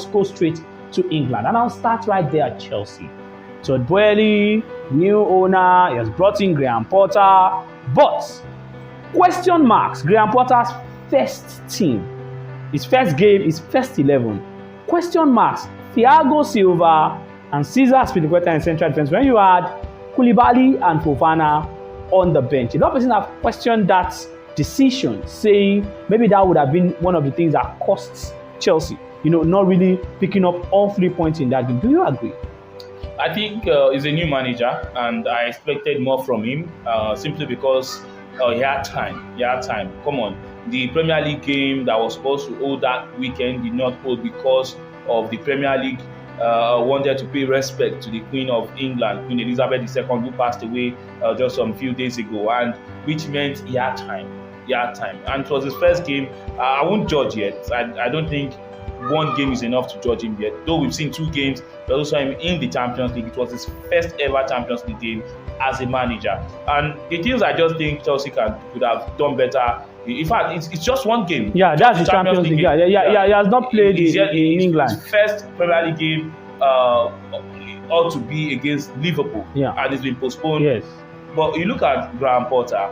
just go straight to England. And I'll start right there at Chelsea. Todd Boehly, new owner, he has brought in Graham Potter, but question marks. Graham Potter's first team, his first game, his first 11. Question marks. Thiago Silva and Cesar Azpilicueta in central defense. When you had Koulibaly and Fofana on the bench, a lot of people have questioned that decision, saying maybe that would have been one of the things that costs Chelsea, not really picking up all 3 points in that game. Do you agree? I think he's a new manager, and I expected more from him simply because he had time. Come on. The Premier League game that was supposed to hold that weekend did not hold because of the Premier League wanted to pay respect to the Queen of England, Queen Elizabeth II, who passed away just some few days ago, and which meant he had time. And it was his first game. I won't judge yet. I don't think one game is enough to judge him yet. Though we've seen 2 games, we also saw him in the Champions League. It was his first ever Champions League game as a manager. And the things I just think Chelsea could have done better. In fact, it's just one game. Yeah, that's the Champions League. Yeah. He has not played in England. His first Premier League game ought to be against Liverpool. Yeah. And it's been postponed. Yes. But you look at Graham Potter,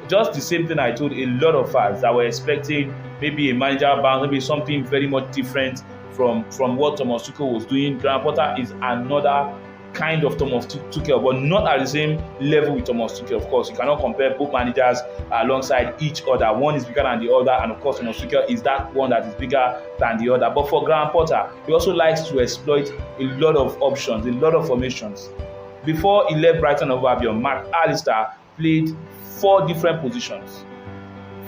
just the same thing I told a lot of fans that were expecting maybe a manager bounce, maybe something very much different from what Thomas Tuchel was doing. Graham Potter is another kind of Thomas Tuchel, but not at the same level with Thomas Tuchel. Of course, you cannot compare both managers alongside each other. One is bigger than the other, and of course, Thomas Tuchel is that one that is bigger than the other. But for Graham Potter, he also likes to exploit a lot of options, a lot of formations. Before he left Brighton and Hove Albion, Mac Allister played 4 different positions.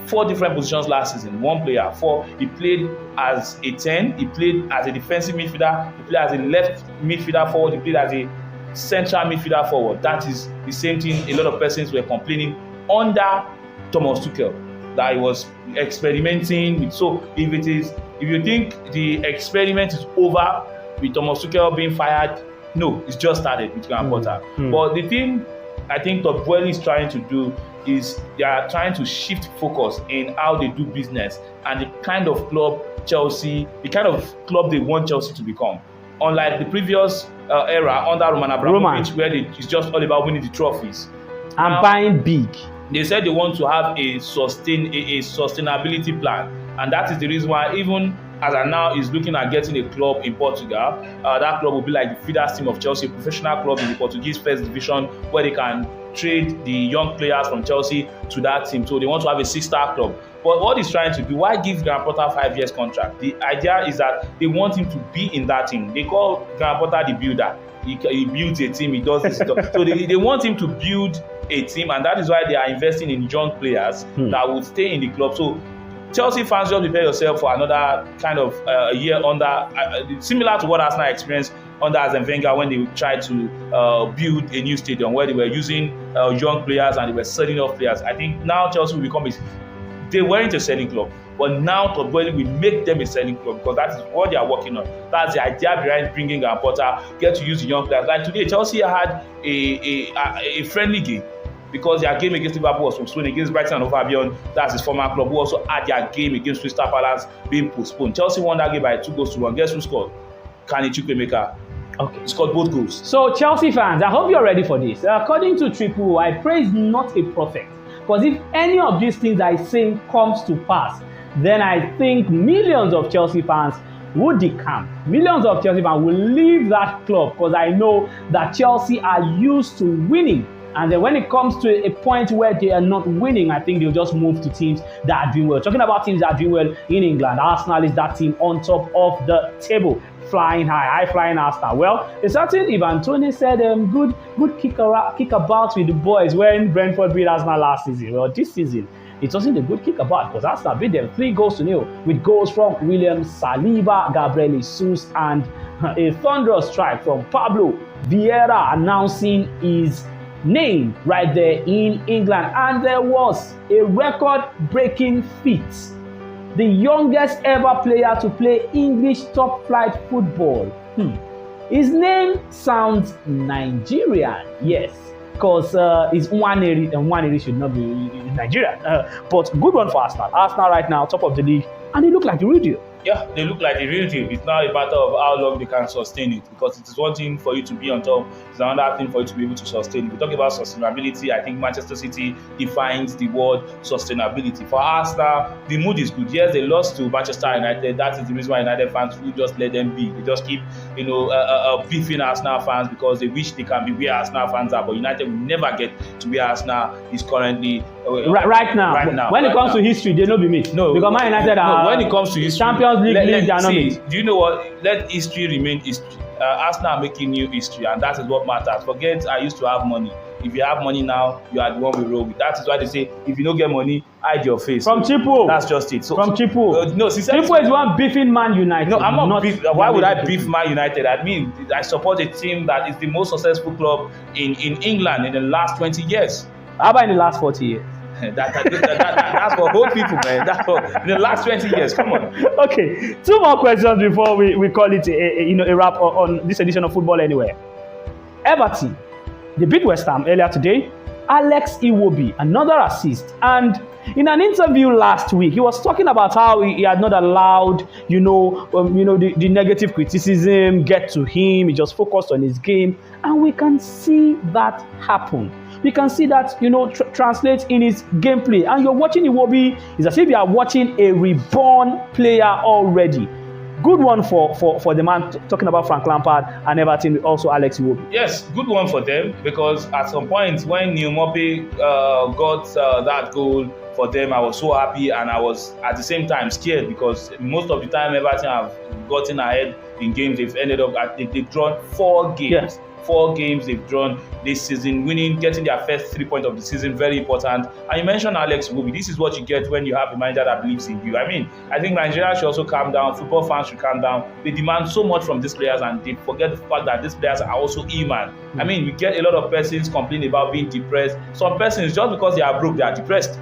4 different positions last season. One player, 4. He played as a 10. He played as a defensive midfielder. He played as a left midfielder forward. He played as a central midfielder forward. That is the same thing a lot of persons were complaining under Thomas Tuchel, that he was experimenting with. So if you think the experiment is over with Thomas Tuchel being fired, no, it's just started with Graham Potter. But the thing I think Todd Boehly is trying to do is they are trying to shift focus in how they do business and the kind of club Chelsea, the kind of club they want Chelsea to become. Unlike the previous era under Roman Abramovich, where it's just all about winning the trophies and buying big. They said they want to have a sustainability plan, and that is the reason why even as of now is looking at getting a club in Portugal. That club will be like the feeder team of Chelsea, a professional club in the Portuguese first division, where they can trade the young players from Chelsea to that team. So they want to have a 6-star club. But what he's trying to do, why give Graham Potter 5 years contract? The idea is that they want him to be in that team. They call Graham Potter the builder. He builds a team, he does this stuff. So they want him to build a team, and that is why they are investing in young players that will stay in the club. So Chelsea fans, just prepare yourself for another kind of year under, similar to what Arsenal experienced under Arsene Wenger when they tried to build a new stadium where they were using young players and they were selling off players. I think now Chelsea will become they weren't a selling club, but now Todd Boehly will make them a selling club because that is what they are working on. That's the idea behind bringing Graham Potter, get to use the young players. Like today, Chelsea had a friendly game, because their game against Liverpool was postponed, against Brighton and Hove Albion, that's his former club, who also had their game against Crystal Palace being postponed. Chelsea won that game by 2-1. Guess who scored? Kenny Chukwuemeka. Okay. He scored both goals. So Chelsea fans, I hope you're ready for this. According to Triple, I praise not a prophet. Because if any of these things I say comes to pass, then I think millions of Chelsea fans would decamp. Millions of Chelsea fans will leave that club, because I know that Chelsea are used to winning. And then when it comes to a point where they are not winning, I think they'll just move to teams that are doing well. Talking about teams that are doing well in England, Arsenal is that team on top of the table, flying high flying Arsenal. Well, a certain Ivan Toney said, good kick about with the boys when Brentford beat Arsenal last season. Well, this season, it wasn't a good kick about, because Arsenal beat them 3-0 with goals from William Saliba, Gabriel Jesus, and a thunderous strike from Pablo Vieira announcing his name right there in England. And there was a record-breaking feat. The youngest ever player to play English top-flight football. His name sounds Nigerian, yes, because it's Nwaneri, and Nwaneri should not be Nigerian. But good one for Arsenal. Arsenal right now, top of the league, and they look like the real deal. Yeah, they look like the real deal. It's now a matter of how long they can sustain it, because it is one thing for you to be on top, it's another thing for you to be able to sustain. If we talk about sustainability, I think Manchester City defines the word sustainability. For Arsenal, the mood is good. Yes, they lost to Manchester United. That is the reason why United fans will just let them be. They just keep, beefing Arsenal fans because they wish they can be where Arsenal fans are. But United will never get to where Arsenal is currently. Right now. When it comes to history, they don't be mixed. No, because Man United are. When it comes to history, Champions League, they are not mixed. Do you know what? Let history remain history. Arsenal are making new history, and that is what matters. Forget I used to have money. If you have money now, you are the one we roll with. That is why they say if you don't get money, hide your face. From Chipo. That's just it. From Chipo. No, Chipo is one beefing Man United. No, I'm not beef. Why would I beef Man United? I mean, I support a team that is the most successful club in England in the last 20 years. How about in the last 40 years? That's for whole people, man. That's for in the last 20 years. Come on. Okay, 2 more questions before we call it a wrap on this edition of Football Anywhere. Everton, they beat West Ham earlier today. Alex Iwobi, another assist. And in an interview last week, he was talking about how he had not allowed, the negative criticism get to him. He just focused on his game. And we can see that happen. We can see that, translate in his gameplay. And you're watching Iwobi, it's as if you are watching a reborn player already. Good one for the man talking about Frank Lampard and Everton, also Alex Iwobi. Yes, good one for them, because at some point when Nwaneri got that goal for them, I was so happy, and I was at the same time scared, because most of the time Everton have gotten ahead in games. They've ended up they've drawn 4 games. Yes. 4 games they've drawn this season, getting their first 3 points of the season, very important. And you mentioned Alex Iwobi. This is what you get when you have a manager that believes in you. I mean, I think Nigeria should also calm down. Football fans should calm down. They demand so much from these players, and they forget the fact that these players are also human. I mean, we get a lot of persons complaining about being depressed. Some persons, just because they are broke, they are depressed.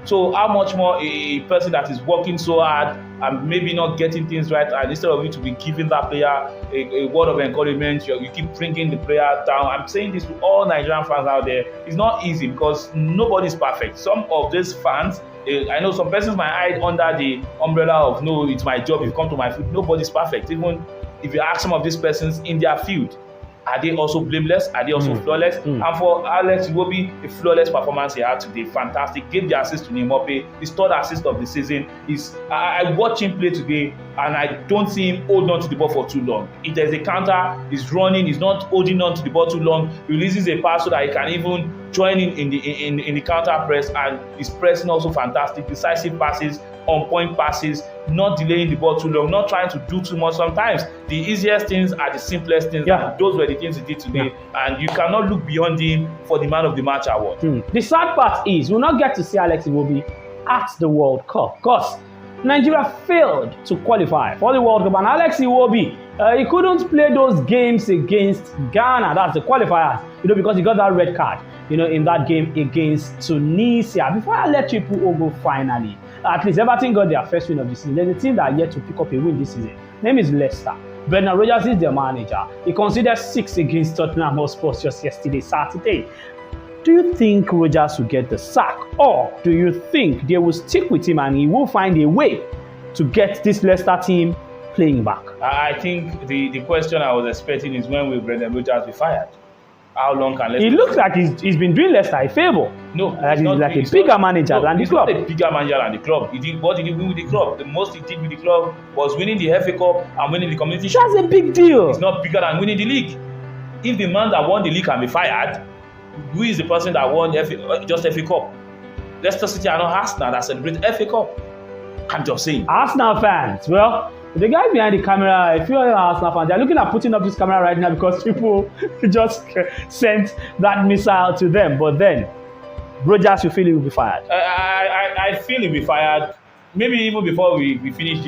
So how much more a person that is working so hard and maybe not getting things right, and instead of you to be giving that player a word of encouragement, you keep bringing the player down. I'm saying this to all Nigerian fans out there. It's not easy, because nobody's perfect. Some of these fans, I know some persons might hide under the umbrella of, no, it's my job, you come to my field. Nobody's perfect. Even if you ask some of these persons in their field, are they also blameless? Are they also flawless? And for Alex Iwobi, a flawless performance he had today. Fantastic. Gave the assist to Nwaneri. His 3rd assist of the season. I watch him play today, and I don't see him hold on to the ball for too long. If there's a counter, he's running. He's not holding on to the ball too long. He releases a pass so that he can even join in the counter press, and his pressing also fantastic. Decisive passes, on-point passes, not delaying the ball too long, not trying to do too much. Sometimes the easiest things are the simplest things. Yeah. And those were the things he did today. Yeah. And you cannot look beyond him for the Man of the Match award. The sad part is we'll not get to see Alex Iwobi at the World Cup, because Nigeria failed to qualify for the World Cup, and Alex Iwobi, he couldn't play those games against Ghana. That's the qualifiers, because he got that red card, in that game against Tunisia. Before I let you go finally, at least Everton got their first win of the season. There's a team that are yet to pick up a win this season. Name is Leicester. Brendan Rodgers is their manager. He conceded 6 against Tottenham Hotspur just yesterday, Saturday. Do you think Rodgers will get the sack, or do you think they will stick with him and he will find a way to get this Leicester team playing back? I think the question I was expecting is, when will Brendan Rodgers be fired? How long can Leicester? It looks like he's been doing Leicester a favor. No, he's like a bigger manager than the club. He's not a bigger manager than the club. What did he win with the club? The most he did with the club was winning the FA Cup and winning the Community Shield. That's a big deal. It's not bigger than winning the league. If the man that won the league can be fired, who is the person that won just FA Cup? Leicester City are not Arsenal that celebrate FA Cup. I'm just saying. Arsenal fans, well, the guy behind the camera, if you're an Arsenal fan, they're looking at putting up this camera right now because people just sent that missile to them. But then, Rodgers, you feel he will be fired? I feel he'll be fired. Maybe even before we finish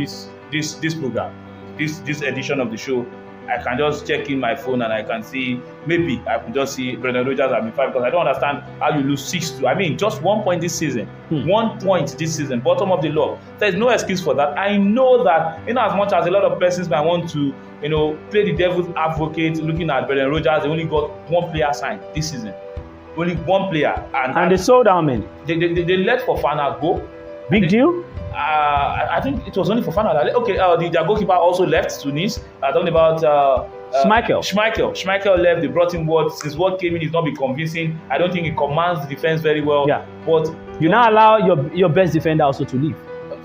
this program, this edition of the show, I can just check in my phone and I can see, maybe I could just see Brendan Rodgers have been fired, because I don't understand how you lose 6-2. I mean, just 1 point this season. 1 point this season, bottom of the log. There's no excuse for that. I know that in as much as a lot of persons might want to, play the devil's advocate, looking at Brendan Rodgers, they only got 1 player signed this season. Only 1 player. And they sold how many? They let Fofana go. Big deal? I think it was only Fofana that left. Okay, their goalkeeper also left to Nice. Talking about Schmeichel. Schmeichel left. They brought in Ward. Since Ward came in, he's not been convincing. I don't think he commands the defense very well. Yeah. But you now allow your best defender also to leave.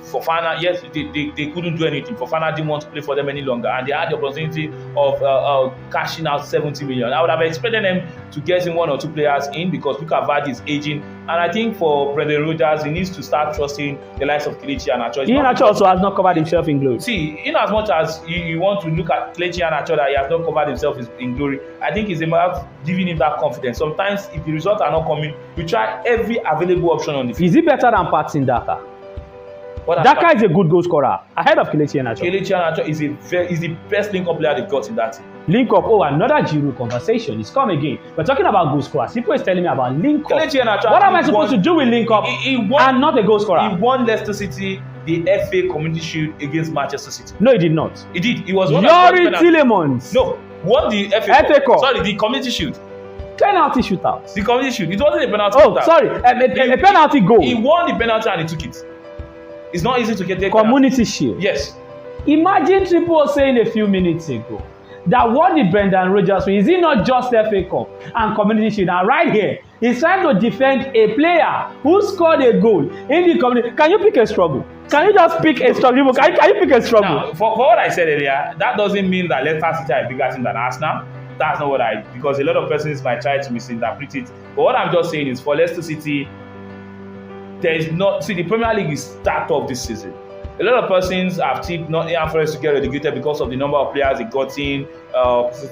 Fofana, yes, they couldn't do anything. Fofana didn't want to play for them any longer, and they had the opportunity of cashing out 70 million. I would have expected them to get in 1 or 2 players in, because Luka Vardy is aging, and I think for Brendan Rodgers, he needs to start trusting the likes of Kelechi Iheanacho. Iheanacho also has not covered himself in glory. See, in as much as you want to look at Kelechi Iheanacho that he has not covered himself in glory, I think it's about giving him that confidence. Sometimes, if the results are not coming, you try every available option on the field. Is he better than Patson Daka? Daka is a good goal scorer, ahead of Kelechi Iheanacho. Kelechi Iheanacho is the best link-up player they've got in that team. Link-up, another Giroud conversation. It's come again. We're talking about goal scorers. People is telling me about link-up. Kelechi Iheanacho, what am I supposed to do with link-up and not a goal scorer? He won Leicester City the FA Community Shield against Manchester City. No, he did not. He did. He was one Yuri Tillemans. No, won the FA Cup. Sorry, the Community Shield. Penalty shootout. The Community Shield. It wasn't a penalty shootout. Sorry, a penalty goal. He won the penalty and he took it. It's not easy to get a Community Shield. Yes. Imagine Triple saying a few minutes ago that what did Brendan Rodgers win? Is it not just FA Cup and Community Shield? And right here, he's trying to defend a player who scored a goal in the community. Can you pick a struggle? Can you just pick a struggle? Can you pick a struggle? Now, for what I said earlier, that doesn't mean that Leicester City are a bigger team than Arsenal. That's not what because a lot of persons might try to misinterpret it. But what I'm just saying is, for Leicester City, the Premier League is start of this season. A lot of persons have tipped Nottingham Forest to get relegated because of the number of players they got in,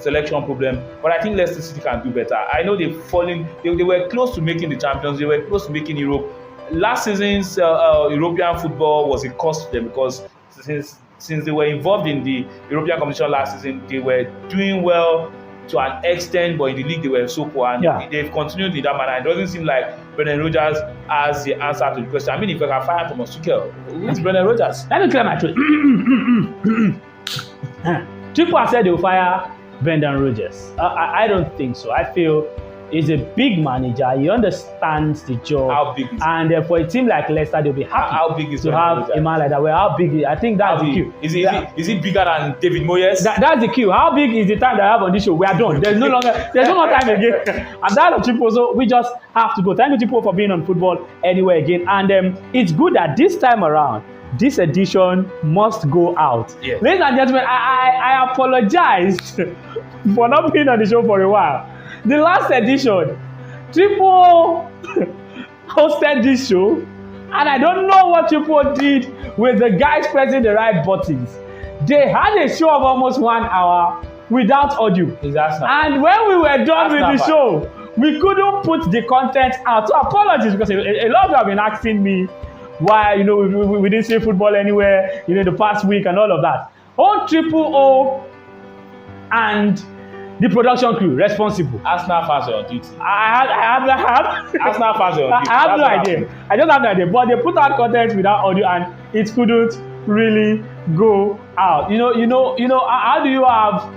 selection problem. But I think Leicester City can do better. I know they've fallen. They were close to making the Champions. They were close to making Europe. Last season's European football was a cost to them, because since they were involved in the European competition last season, they were doing well to an extent, but in the league they were so poor, and they've continued in that manner. It doesn't seem like Brendan Rodgers has the answer to the question. I mean, if I can fire Thomas Tuchel, it's Brendan Rodgers. Let me clear my throat. People have said they will fire Brendan Rodgers. I don't think so. I feel he's a big manager. He understands the job. How big is he? And for a team like Leicester, they'll be happy how big is to have a man like that. Well, how big is I think that's the cue. Is he bigger than David Moyes? That's the cue. How big is the time that I have on this show? We are done. There's no more time again. And that of Chipo, so we just have to go. Thank you, Chipo, for being on Football Anywhere again. And it's good that this time around, this edition must go out. Yeah. Ladies and gentlemen, I apologize for not being on the show for a while. The last edition, Triple hosted this show, and I don't know what Triple did with the guys pressing the right buttons. They had a show of almost 1 hour without audio. Exactly. And when we were done with the show, we couldn't put the content out. So apologies, because a lot of you have been asking me why we didn't see Football Anywhere the past week and all of that. O and the production crew responsible. Arsenal fans are on duty. Arsenal fans are on duty. I have no idea. I just have no idea. But they put out content without audio, and it couldn't really go out. How do you have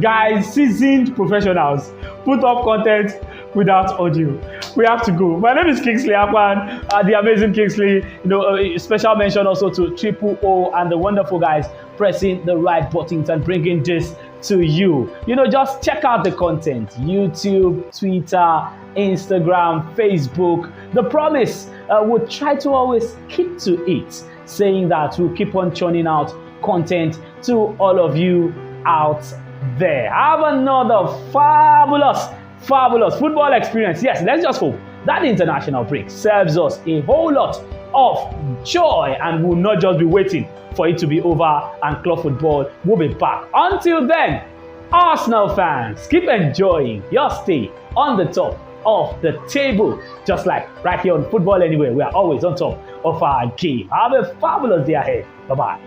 guys, seasoned professionals, put up content without audio? We have to go. My name is Kingsley Akpan, the amazing Kingsley. A special mention also to Triple O and the wonderful guys pressing the right buttons and bringing this to you. Just check out the content. YouTube, Twitter, Instagram, Facebook. The promise, we'll try to always keep to it, saying that we'll keep on churning out content to all of you out there. Have another fabulous football experience. Yes, let's just hope that the international break serves us a whole lot of joy, and we'll not just be waiting for it to be over and club football will be back. Until then, Arsenal fans, keep enjoying your stay on the top of the table, just like right here on Football Anywhere. We are always on top of our game. Have a fabulous day ahead. Bye-bye.